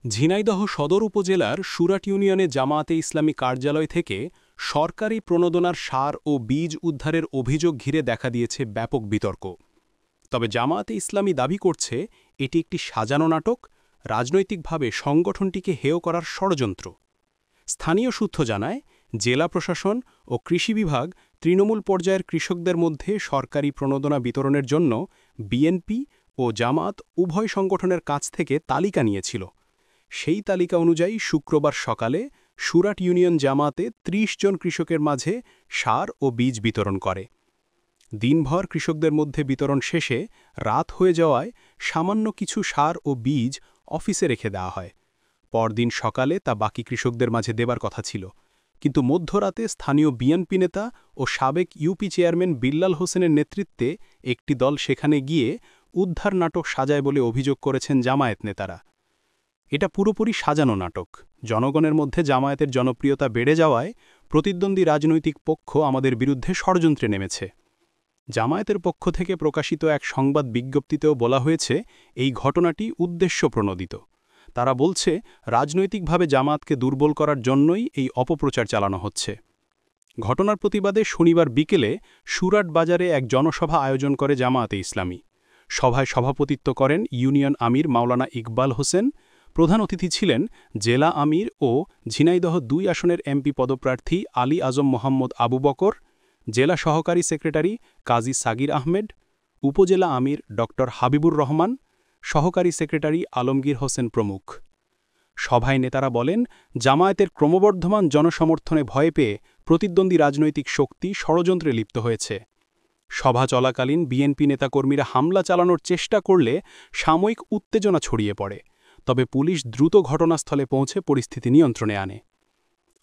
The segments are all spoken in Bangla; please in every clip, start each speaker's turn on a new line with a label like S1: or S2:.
S1: ঝিনাইদহ সদর উপজেলার সুরাট ইউনিয়নে জামায়াতে ইসলামী কার্যালয় থেকে সরকারি প্রণোদনার সার ও বীজ উদ্ধারের অভিযোগ ঘিরে দেখা দিয়েছে ব্যাপক বিতর্ক। তবে জামায়াতে ইসলামী দাবি করছে এটি একটি সাজানো নাটক, রাজনৈতিকভাবে সংগঠনটিকে হেয় করার ষড়যন্ত্র। স্থানীয় সূত্র জানায়, জেলা প্রশাসন ও কৃষি বিভাগ তৃণমূল পর্যায়ের কৃষকদের মধ্যে সরকারি প্রণোদনা বিতরণের জন্য বিএনপি ও জামায়াত উভয় সংগঠনের কাছ থেকে তালিকা নিয়েছিল। সেই তালিকা অনুযায়ী শুক্রবার সকালে সুরাট ইউনিয়ন জামায়াতে ৩০ জন কৃষকের মাঝে সার ও বীজ বিতরণ করে। দিনভর কৃষকদের মধ্যে বিতরণ শেষে রাত হয়ে যাওয়ায় সামান্য কিছু সার ও বীজ অফিসে রেখে দেওয়া হয়। পরদিন সকালে তা বাকি কৃষকদের মাঝে দেবার কথা ছিল, কিন্তু মধ্যরাতে স্থানীয় বিএনপি নেতা ও সাবেক ইউপি চেয়ারম্যান বিল্লাল হোসেনের নেতৃত্বে একটি দল সেখানে গিয়ে উদ্ধার নাটক সাজায় বলে অভিযোগ করেছেন জামায়াত নেতারা। এটা পুরোপুরি সাজানো নাটক। জনগণের মধ্যে জামায়াতের জনপ্রিয়তা বেড়ে যাওয়ায় প্রতিদ্বন্দ্বী রাজনৈতিক পক্ষ আমাদের বিরুদ্ধে ষড়যন্ত্রে নেমেছে। জামায়াতের পক্ষ থেকে প্রকাশিত এক সংবাদ বিজ্ঞপ্তিতেও বলা হয়েছে, এই ঘটনাটি উদ্দেশ্যপ্রণোদিত। তারা বলছে, রাজনৈতিকভাবে জামায়াতকে দুর্বল করার জন্যই এই অপপ্রচার চালানো হচ্ছে। ঘটনার প্রতিবাদে শনিবার বিকেলে সুরাট বাজারে এক জনসভা আয়োজন করে জামায়াতে ইসলামী। সভায় সভাপতিত্ব করেন ইউনিয়ন আমির মাওলানা ইকবাল হোসেন। প্রধান অতিথি ছিলেন জেলা আমির ও ঝিনাইদহ ২ আসনের এমপি পদপ্রার্থী আলী আজম মোহাম্মদ আবু বকর, জেলা সহকারী সেক্রেটারি কাজী সাগির আহমেদ, উপজেলা আমির ড হাবিবুর রহমান, সহকারী সেক্রেটারি আলমগীর হোসেন প্রমুখ। সভায় নেতারা বলেন, জামায়াতের ক্রমবর্ধমান জনসমর্থনে ভয় পেয়ে প্রতিদ্বন্দ্বী রাজনৈতিক শক্তি ষড়যন্ত্রে লিপ্ত হয়েছে। সভা চলাকালীন বিএনপি নেতাকর্মীরা হামলা চালানোর চেষ্টা করলে সাময়িক উত্তেজনা ছড়িয়ে পড়ে, তবে পুলিশ দ্রুত ঘটনাস্থলে পৌঁছে পরিস্থিতি নিয়ন্ত্রণে আনে।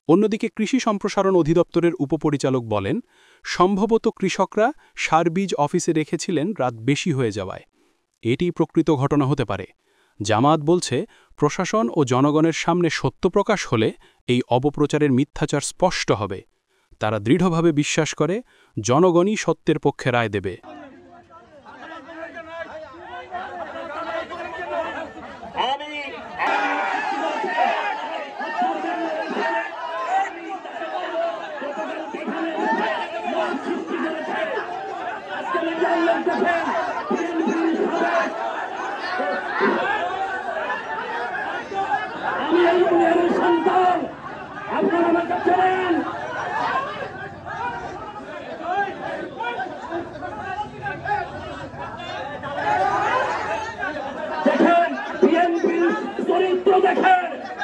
S1: অন্যদিকে কৃষি সম্প্রসারণ অধিদপ্তরের উপপরিচালক বলেন, সম্ভবত কৃষকরা সার বীজ অফিসে রেখেছিলেন রাত বেশি হয়ে যাওয়ায়। এটি প্রকৃত ঘটনা হতে পারে। জামায়াত বলছে, প্রশাসন ও জনগণের সামনে সত্য প্রকাশ হলে এই অপপ্রচারের মিথ্যাচার স্পষ্ট হবে। তারা দৃঢ়ভাবে বিশ্বাস করে, জনগণই সত্যের পক্ষে রায় দেবে।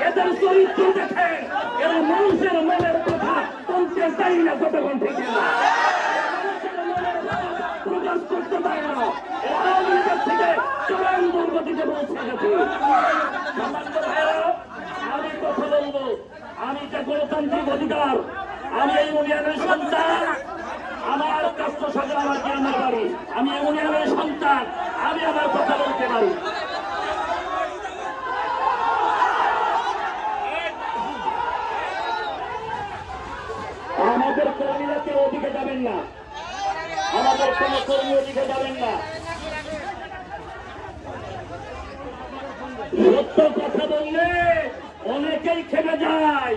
S2: এদের চরিত্র দেখে এরা মানুষের মনের কথা বলতে চাই না, যতক্ষণ ঠিক না প্রকাশ করতে পারে না। আওয়ামী লীগের থেকে চরম দুর্গতিতে পৌঁছে গেছে। আমি কথা বলবো, আমি যে গণতান্ত্রিক অধিকার, আমি এই ইউনিয়নের সন্তান, আমার কষ্ট সাথে আমার জ্ঞান পারি, আমি ইউনিয়নের সন্তান, আমি আমার কথা বলতে পারি। আমাদের কর্মীরা কেউ ওদিকে যাবেন না, আমাদের কোন কর্মী ওদিকে যাবেন না। সত্য কথা বললে অনেকেই খেপে যায়।